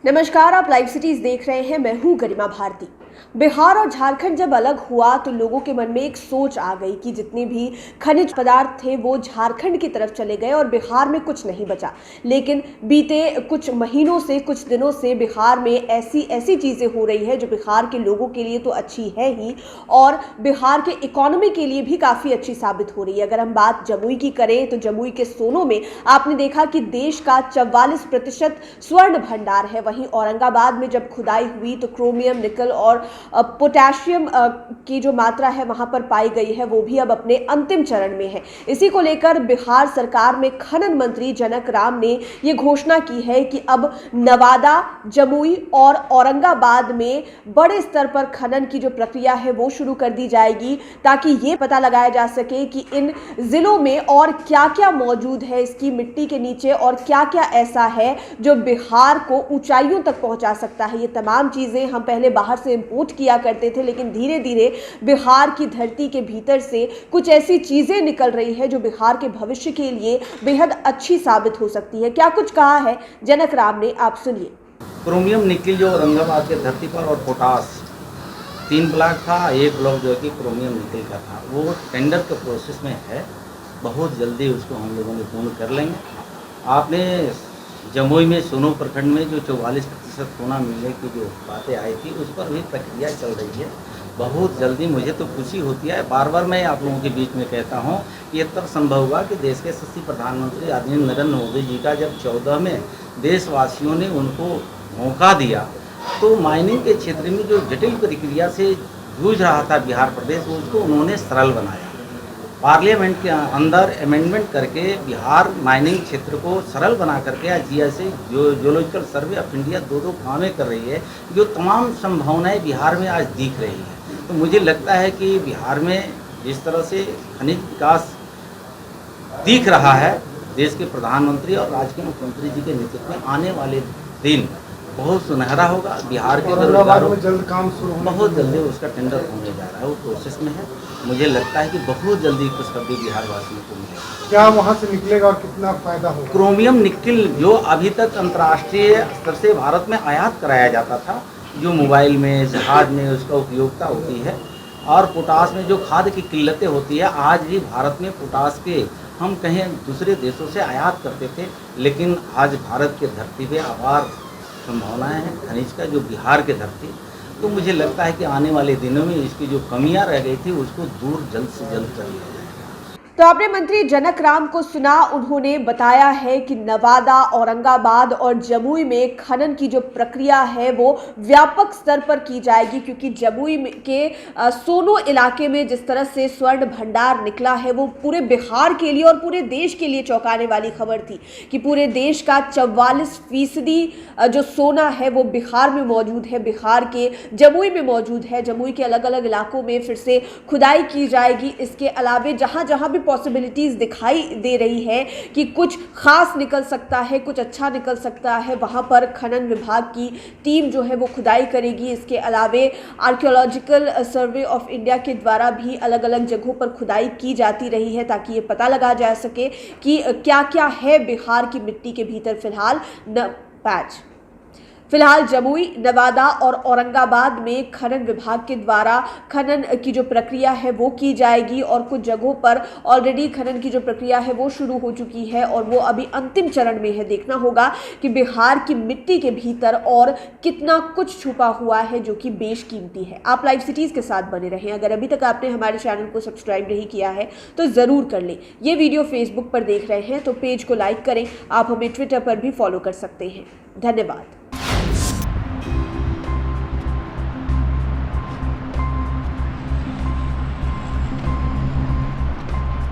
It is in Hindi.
नमस्कार, आप लाइव सिटीज देख रहे हैं। मैं हूं गरिमा भारती। बिहार और झारखंड जब अलग हुआ तो लोगों के मन में एक सोच आ गई कि जितने भी खनिज पदार्थ थे वो झारखंड की तरफ चले गए और बिहार में कुछ नहीं बचा। लेकिन बीते कुछ महीनों से, कुछ दिनों से बिहार में ऐसी चीजें हो रही है जो बिहार के लोगों के लिए तो अच्छी है ही और बिहार के इकोनॉमी के लिए भी काफी अच्छी साबित हो रही है। अगर हम बात जमुई की करें तो जमुई के सोनों में आपने देखा कि देश का 44% स्वर्ण भंडार है। वहीं औरंगाबाद में जब खुदाई हुई तो क्रोमियम, निकल और पोटेशियम की जो मात्रा है वहां पर पाई गई है वो भी अब अपने अंतिम चरण में है। इसी को लेकर बिहार सरकार में खनन मंत्री जनक राम ने ये घोषणा की है कि अब नवादा, जमुई और औरंगाबाद में बड़े स्तर पर खनन की जो प्रक्रिया है वो शुरू कर दी जाएगी, ताकि ये पता लगाया जा सके कि इन जिलों में और क्या क्या मौजूद है इसकी मिट्टी के नीचे और क्या क्या ऐसा है जो बिहार को ऊंचाइयों तक पहुंचा सकता है। ये तमाम चीजें हम पहले बाहर से इंपोर्ट किया करते थे, लेकिन धीरे धीरे बिहार की धरती के भीतर से कुछ ऐसी चीजें निकल रही है जो बिहार के भविष्य के लिए बेहद अच्छी साबित हो सकती है। क्या कुछ कहा है जनक राम ने, आप सुनिए। क्रोमियम निकल जो औरंगाबाद के धरती पर और पोटास 3 ब्लॉक था, एक ब्लॉक जो है कि क्रोमियम निकल का था, वो टेंडर के प्रोसेस में है। बहुत जल्दी उसको हम लोगों ने पूर्ण कर लेंगे। आपने जमुई में सोनो प्रखंड में जो 44% सोना मिलने की जो बातें आई थी उस पर भी प्रक्रिया चल रही है। बहुत जल्दी मुझे तो खुशी होती है। बार बार मैं आप लोगों के बीच में कहता हूँ कि ये तब संभव हुआ कि देश के यशस्वी प्रधानमंत्री आदरणीय नरेंद्र मोदी जी का जब 14 में देशवासियों ने उनको मौका दिया तो माइनिंग के क्षेत्र में जो जटिल प्रक्रिया से जूझ रहा था बिहार प्रदेश, उसको उन्होंने सरल बनाया। पार्लियामेंट के अंदर अमेंडमेंट करके बिहार माइनिंग क्षेत्र को सरल बना करके आज GIC geological survey of India 2 कामें कर रही है, जो तमाम संभावनाएं बिहार में आज दिख रही है। तो मुझे लगता है कि बिहार में जिस तरह से खनिज विकास दिख रहा है, देश के प्रधानमंत्री और राज्य के मुख्यमंत्री जी के नेतृत्व में आने वाले दिन बहुत सुनहरा होगा। बिहार के बेरोजगारों में जल्द काम शुरू बहुत जल्दी उसका टेंडर होने जा रहा है, वो प्रोसेस में है। मुझे लगता है कि बहुत जल्दी खुशखबरी बिहार वासियों को मिलेगी। क्या वहाँ से निकलेगा और कितना फायदा होगा? क्रोमियम निकल जो अभी तक अंतर्राष्ट्रीय स्तर से भारत में आयात कराया जाता था, जो मोबाइल में, जहाज में उसका उपयोगिता होती है, और पोटास में जो खाद की किल्लतें होती है, आज भी भारत में पोटास के हम कहीं दूसरे देशों से आयात करते थे, लेकिन आज भारत की धरती पे अपार संभावनाएं हैं खनिज का, जो बिहार के धरती। तो मुझे लगता है कि आने वाले दिनों में इसकी जो कमियां रह गई थी उसको दूर जल्द से जल्द कर लिया जाएगा। तो आपने मंत्री जनक राम को सुना। उन्होंने बताया है कि नवादा, औरंगाबाद और जमुई में खनन की जो प्रक्रिया है वो व्यापक स्तर पर की जाएगी, क्योंकि जमुई के सोनो इलाके में जिस तरह से स्वर्ण भंडार निकला है वो पूरे बिहार के लिए और पूरे देश के लिए चौंकाने वाली खबर थी कि पूरे देश का 44% जो सोना है वो बिहार में मौजूद है, बिहार के जमुई में मौजूद है। जमुई के अलग अलग इलाकों में फिर से खुदाई की जाएगी। इसके अलावे जहां जहां भी पॉसिबिलिटीज दिखाई दे रही है कि कुछ खास निकल सकता है, कुछ अच्छा निकल सकता है, वहां पर खनन विभाग की टीम जो है वो खुदाई करेगी। इसके अलावे आर्कियोलॉजिकल सर्वे ऑफ इंडिया के द्वारा भी अलग अलग जगहों पर खुदाई की जाती रही है, ताकि ये पता लगा जा सके कि क्या क्या है बिहार की मिट्टी के भीतर। फिलहाल जमुई, नवादा और औरंगाबाद में खनन विभाग के द्वारा खनन की जो प्रक्रिया है वो की जाएगी और कुछ जगहों पर ऑलरेडी खनन की जो प्रक्रिया है वो शुरू हो चुकी है और वो अभी अंतिम चरण में है। देखना होगा कि बिहार की मिट्टी के भीतर और कितना कुछ छुपा हुआ है जो कि बेशकीमती है। आप लाइव सिटीज के साथ बने रहें। अगर अभी तक आपने हमारे चैनल को सब्सक्राइब नहीं किया है तो ज़रूर कर लें। ये वीडियो फेसबुक पर देख रहे हैं तो पेज को लाइक करें। आप हमें ट्विटर पर भी फॉलो कर सकते हैं। धन्यवाद।